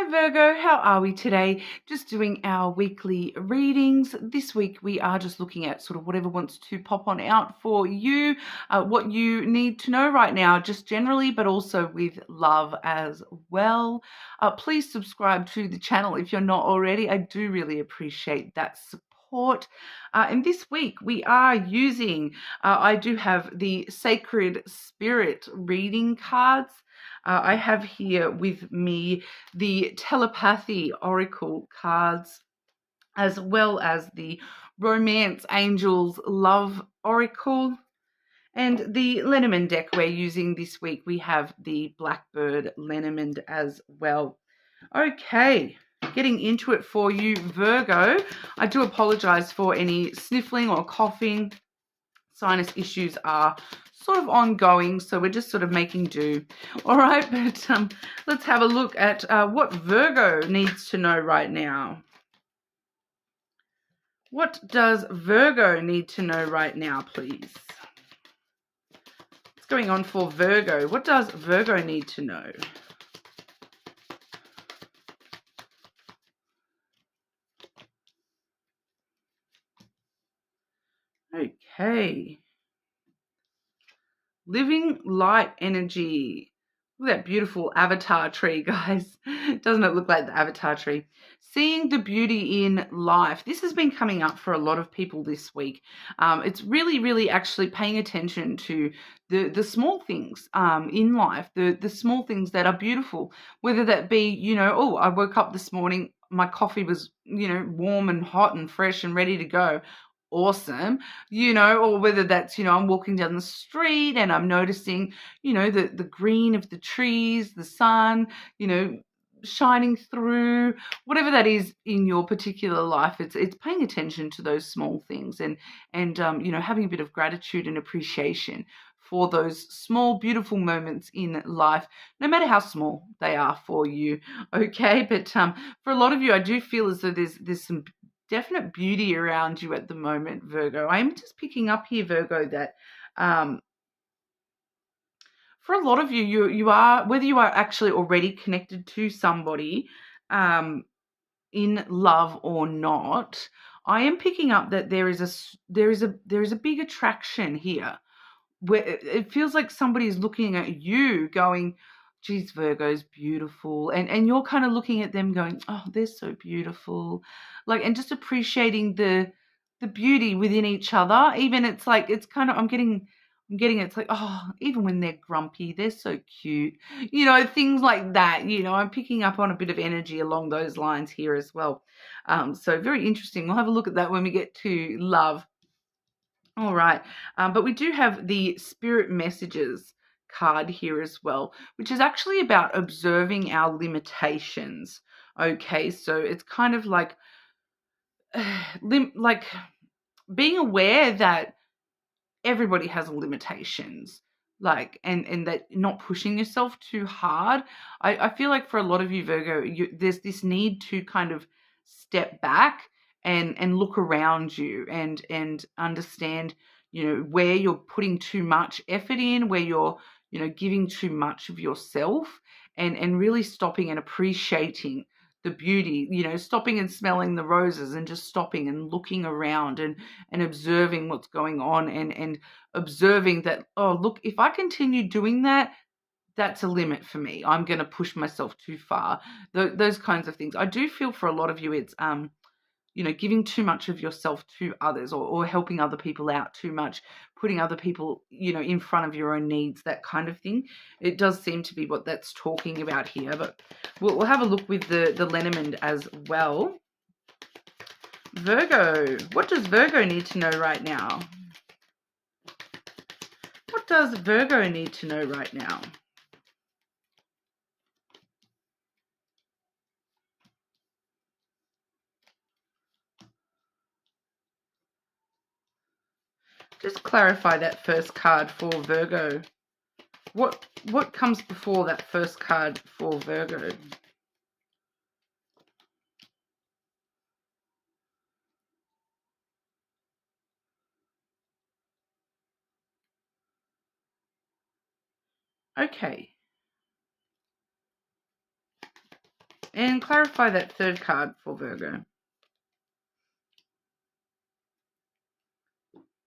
Hi Virgo, how are we today? Just doing our weekly readings. This week we are just looking at sort of whatever wants to pop on out for you, what you need to know right now, just generally, but also with love as well. Please subscribe to the channel if you're not already. I do really appreciate that support. And this week we are using, I do have the Sacred Spirit reading cards. I have here with me the Telepathy Oracle cards, as well as the Romance Angels Love Oracle. And the Lenormand deck we're using this week, we have the Blackbird Lenormand as well. Okay, getting into it for you, Virgo. I do apologize for any sniffling or coughing. Sinus issues are sort of ongoing, so we're just sort of making do. All right, but let's have a look at what Virgo needs to know right now. What does Virgo need to know right now, please? What's going on for Virgo? What does Virgo need to know? Okay. Living light energy. Look at that beautiful avatar tree, guys. Doesn't it look like the avatar tree? Seeing the beauty in life. This has been coming up for a lot of people this week. It's really actually paying attention to the small things in life, the small things that are beautiful, whether that be, oh, I woke up this morning, my coffee was, warm and hot and fresh and ready to go. Awesome, or whether that's, I'm walking down the street and I'm noticing, the green of the trees, the sun, shining through, whatever that is in your particular life. It's paying attention to those small things and having a bit of gratitude and appreciation for those small, beautiful moments in life, no matter how small they are for you. Okay, but for a lot of you, I do feel as though there's some definite beauty around you at the moment, Virgo. I'm just picking up here, Virgo, that for a lot of you, you are, whether you are actually already connected to somebody in love or not, I am picking up that there is a big attraction here, where it feels like somebody is looking at you going, geez, Virgo's beautiful. And you're kind of looking at them going, oh, they're so beautiful. And just appreciating the beauty within each other. Even it's like, it's kind of, I'm getting it's like, oh, even when they're grumpy, they're so cute. Things like that. I'm picking up on a bit of energy along those lines here as well. So very interesting. We'll have a look at that when we get to love. All right, but we do have the Spirit Messages card here as well, which is actually about observing our limitations. Okay, so it's kind of like, like being aware that everybody has limitations, and that not pushing yourself too hard. I feel like for a lot of you, Virgo, there's this need to kind of step back and look around you and understand, where you're putting too much effort in, where you're, giving too much of yourself, and really stopping and appreciating the beauty, stopping and smelling the roses and just stopping and looking around and observing what's going on and observing that, oh, look, if I continue doing that, that's a limit for me. I'm going to push myself too far. Those kinds of things. I do feel for a lot of you, it's, giving too much of yourself to others, or helping other people out too much, putting other people, in front of your own needs, that kind of thing. It does seem to be what that's talking about here, but we'll have a look with the Lenormand as well. Virgo, what does Virgo need to know right now? What does Virgo need to know right now? Just clarify that first card for Virgo. What comes before that first card for Virgo? Okay. And clarify that third card for Virgo.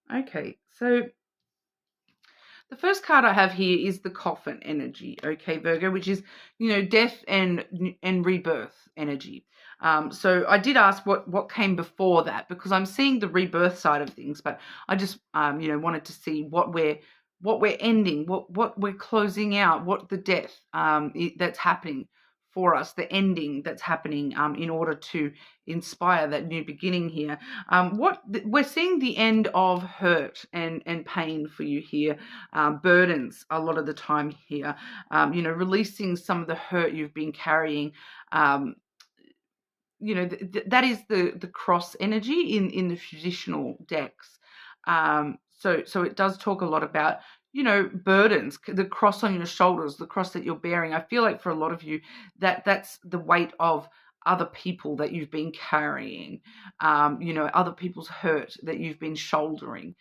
Okay, so the first card I have here is the coffin energy, okay, Virgo, which is, death and rebirth energy. So I did ask what came before that, because I'm seeing the rebirth side of things, but I just wanted to see what we're ending, what we're closing out, what the death that's happening for us, the ending that's happening in order to inspire that new beginning here. We're seeing the end of hurt and pain for you here, burdens a lot of the time here, releasing some of the hurt you've been carrying. That is the cross energy in the traditional decks. So it does talk a lot about, burdens, the cross on your shoulders, the cross that you're bearing. I feel like for a lot of you that's the weight of other people that you've been carrying, other people's hurt that you've been shouldering,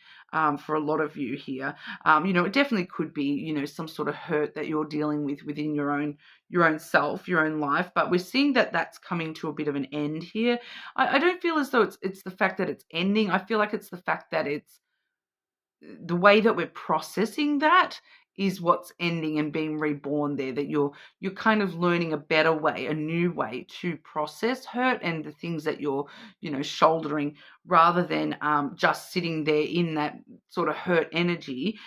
for a lot of you here. It definitely could be, some sort of hurt that you're dealing with within your own self, your own life. But we're seeing that that's coming to a bit of an end here. I don't feel as though it's the fact that it's ending. I feel like it's the fact that it's the way that we're processing that is what's ending and being reborn there, that you're kind of learning a better way, a new way to process hurt and the things that you're shouldering, rather than just sitting there in that sort of hurt energy,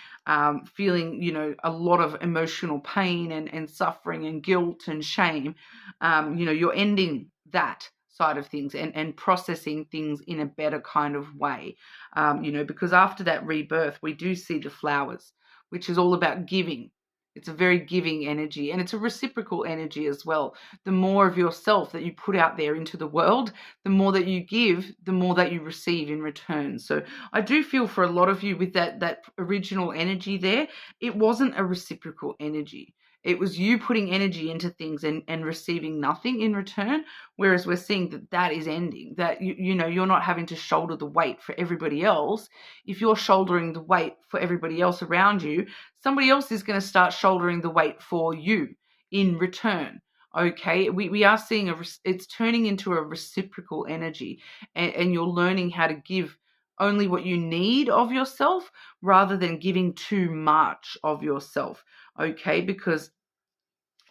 feeling a lot of emotional pain and suffering and guilt and shame. You're ending that side of things and processing things in a better kind of way, because after that rebirth, we do see the flowers, which is all about giving. It's a very giving energy, and it's a reciprocal energy as well. The more of yourself that you put out there into the world, the more that you give, the more that you receive in return. So I do feel for a lot of you with that original energy there, it wasn't a reciprocal energy. It was you putting energy into things and receiving nothing in return. Whereas we're seeing that is ending, that you're not having to shoulder the weight for everybody else. If you're shouldering the weight for everybody else around you, somebody else is going to start shouldering the weight for you in return. Okay, we are seeing it's turning into a reciprocal energy, and you're learning how to give only what you need of yourself, rather than giving too much of yourself. Okay, because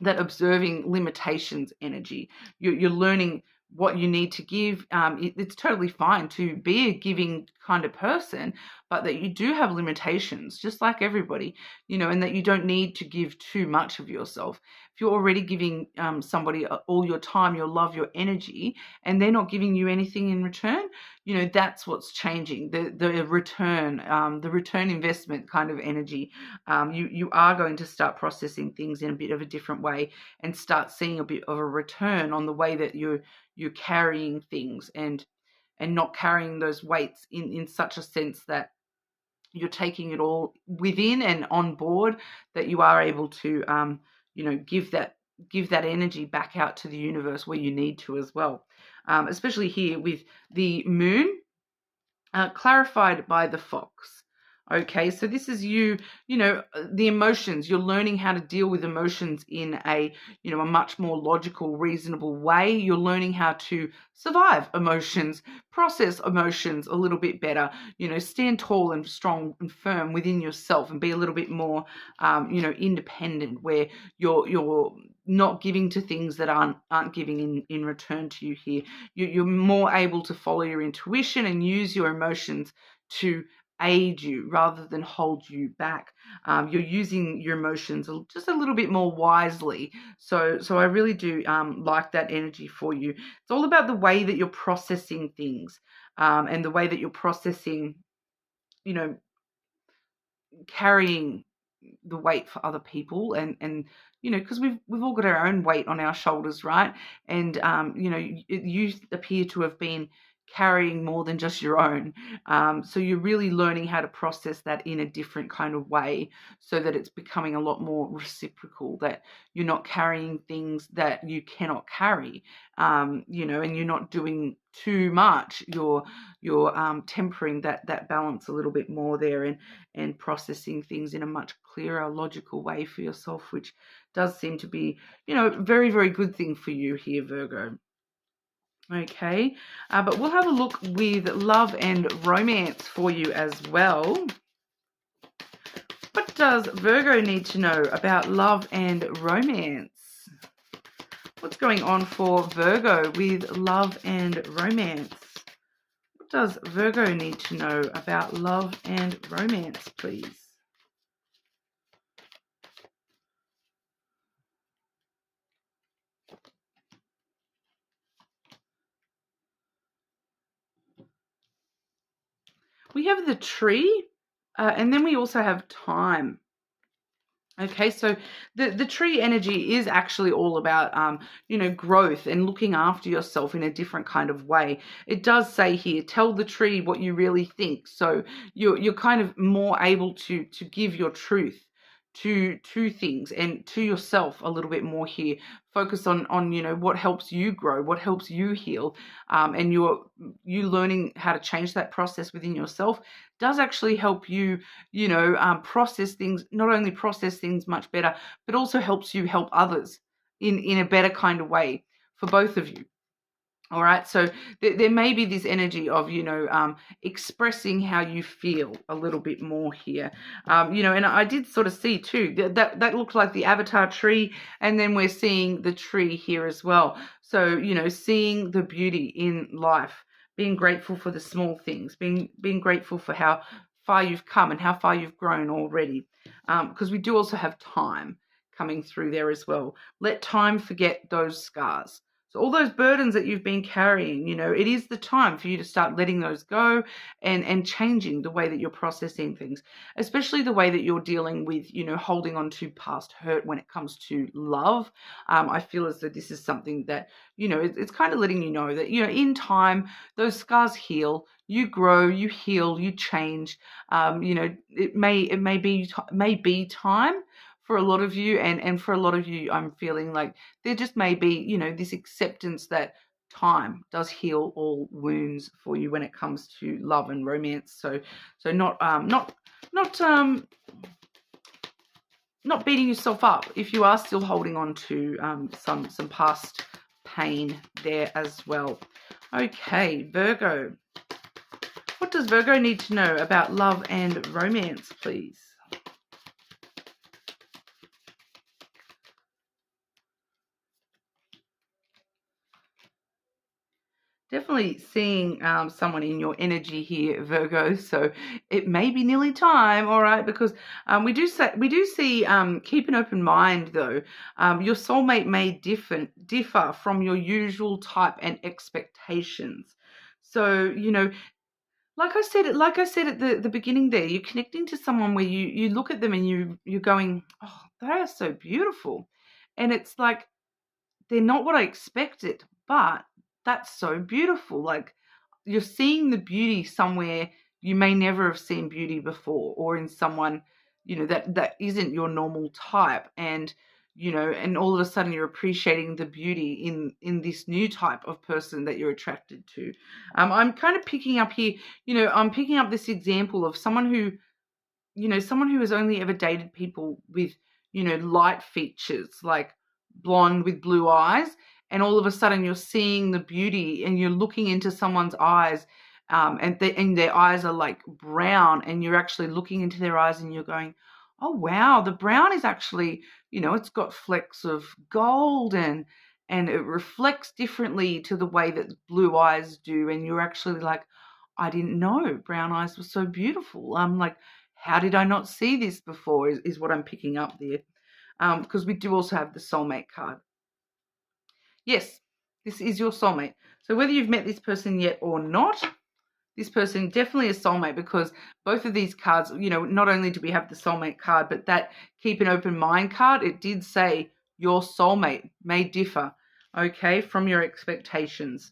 that observing limitations energy, you're learning what you need to give. It's totally fine to be a giving kind of person, but that you do have limitations, just like everybody, and that you don't need to give too much of yourself. If you're already giving somebody all your time, your love, your energy, and they're not giving you anything in return, that's what's changing. The return investment kind of energy. You are going to start processing things in a bit of a different way, and start seeing a bit of a return on the way that you're carrying things, and not carrying those weights in such a sense that you're taking it all within and on board, that you are able to give that energy back out to the universe where you need to as well. Especially here with the moon, clarified by the fox. Okay, so this is the emotions. You're learning how to deal with emotions in a much more logical, reasonable way. You're learning how to survive emotions, process emotions a little bit better, stand tall and strong and firm within yourself, and be a little bit more, independent, where you're not giving to things that aren't giving in return to you here. You're more able to follow your intuition and use your emotions to aid you rather than hold you back. You're using your emotions just a little bit more wisely. So I really do like that energy for you. It's all about the way that you're processing things, and the way that you're processing, carrying the weight for other people, and because we've all got our own weight on our shoulders, right? And you appear to have been carrying more than just your own, so you're really learning how to process that in a different kind of way, so that it's becoming a lot more reciprocal, that you're not carrying things that you cannot carry, and you're not doing too much. You're tempering that balance a little bit more there, and processing things in a much clearer, logical way for yourself, which does seem to be, very, very good thing for you here, Virgo. Okay, but we'll have a look with love and romance for you as well. What does Virgo need to know about love and romance? What's going on for Virgo with love and romance? What does Virgo need to know about love and romance, please? We have the tree, and then we also have time. Okay, so the tree energy is actually all about growth and looking after yourself in a different kind of way. It does say here, tell the tree what you really think. So you're kind of more able to give your truth to things and to yourself a little bit more here. Focus on what helps you grow, what helps you heal, and you learning how to change that process within yourself does actually help you process things, not only process things much better, but also helps you help others in a better kind of way for both of you. All right, so there may be this energy of expressing how you feel a little bit more here, and I did sort of see too that looked like the avatar tree, and then we're seeing the tree here as well. So seeing the beauty in life, being grateful for the small things, being grateful for how far you've come and how far you've grown already, because we do also have time coming through there as well. Let time forget those scars. So all those burdens that you've been carrying, it is the time for you to start letting those go and changing the way that you're processing things, especially the way that you're dealing with, holding on to past hurt when it comes to love. I feel as though this is something that, it's kind of letting you know that, in time, those scars heal, you grow, you heal, you change. It may be time for a lot of you, and for a lot of you, I'm feeling like there just may be, this acceptance that time does heal all wounds for you when it comes to love and romance. So not beating yourself up if you are still holding on to some past pain there as well. Okay, Virgo. What does Virgo need to know about love and romance, please? Definitely seeing someone in your energy here, Virgo. So it may be nearly time, all right, because we do see keep an open mind though. Your soulmate may differ from your usual type and expectations. So like I said at the beginning there, you're connecting to someone where you look at them and you're going, oh, they are so beautiful, and it's like they're not what I expected, but that's so beautiful. Like you're seeing the beauty somewhere you may never have seen beauty before, or in someone, that isn't your normal type. And all of a sudden you're appreciating the beauty in this new type of person that you're attracted to. I'm kind of picking up here, I'm picking up this example of someone who has only ever dated people with, light features, like blonde with blue eyes, and all of a sudden you're seeing the beauty and you're looking into someone's eyes, and their eyes are like brown, and you're actually looking into their eyes and you're going, oh wow, the brown is actually, it's got flecks of gold, and it reflects differently to the way that blue eyes do, and you're actually like, I didn't know brown eyes were so beautiful. I'm like, how did I not see this before is what I'm picking up there. Because we do also have the soulmate card. Yes, this is your soulmate. So whether you've met this person yet or not, this person definitely is soulmate, because both of these cards, not only do we have the soulmate card, but that keep an open mind card, it did say your soulmate may differ, okay, from your expectations.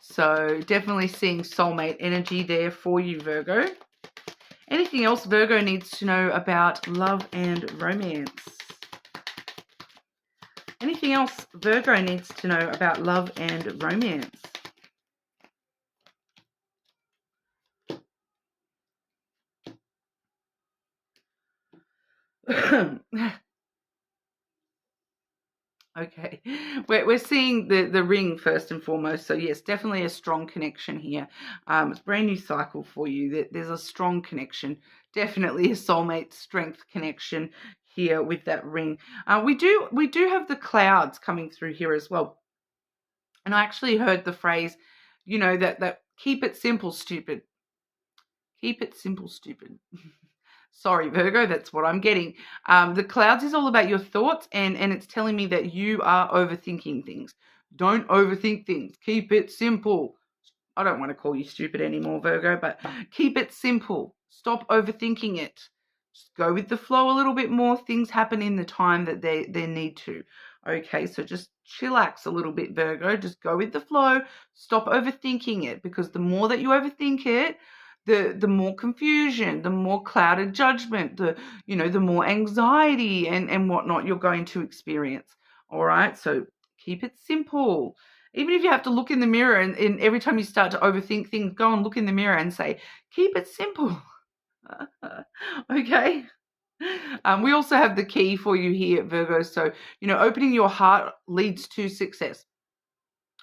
So definitely seeing soulmate energy there for you, Virgo. Anything else Virgo needs to know about love and romance? Anything else Virgo needs to know about love and romance? Okay, we're seeing the ring first and foremost. So yes, definitely a strong connection here. It's a brand new cycle for you. There's a strong connection, definitely a soulmate strength connection here with that ring. We do have the clouds coming through here as well. And I actually heard the phrase, that keep it simple, stupid. Keep it simple, stupid. Sorry, Virgo, that's what I'm getting. The clouds is all about your thoughts, and it's telling me that you are overthinking things. Don't overthink things. Keep it simple. I don't want to call you stupid anymore, Virgo, but keep it simple. Stop overthinking it. Just go with the flow a little bit more. Things happen in the time that they need to. Okay, so just chillax a little bit, Virgo. Just go with the flow. Stop overthinking it, because the more that you overthink it, the more confusion, the more clouded judgment, the more anxiety and whatnot you're going to experience. All right, so keep it simple. Even if you have to look in the mirror and every time you start to overthink things, go and look in the mirror and say, keep it simple. Okay. We also have the key for you here, Virgo. So, opening your heart leads to success.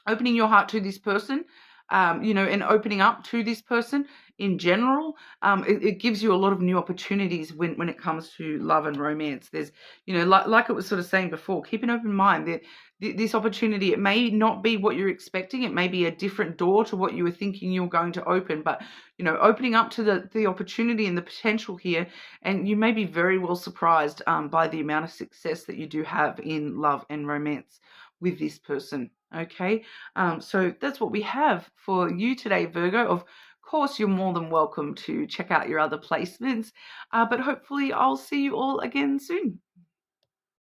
Opening your heart to this person, and opening up to this person in general, it gives you a lot of new opportunities when it comes to love and romance. There's, like it was sort of saying before, keep an open mind. This opportunity, it may not be what you're expecting. It may be a different door to what you were thinking you were going to open, but, opening up to the opportunity and the potential here, and you may be very well surprised by the amount of success that you do have in love and romance with this person. Okay, so that's what we have for you today, Virgo. Of course, you're more than welcome to check out your other placements, but hopefully I'll see you all again soon.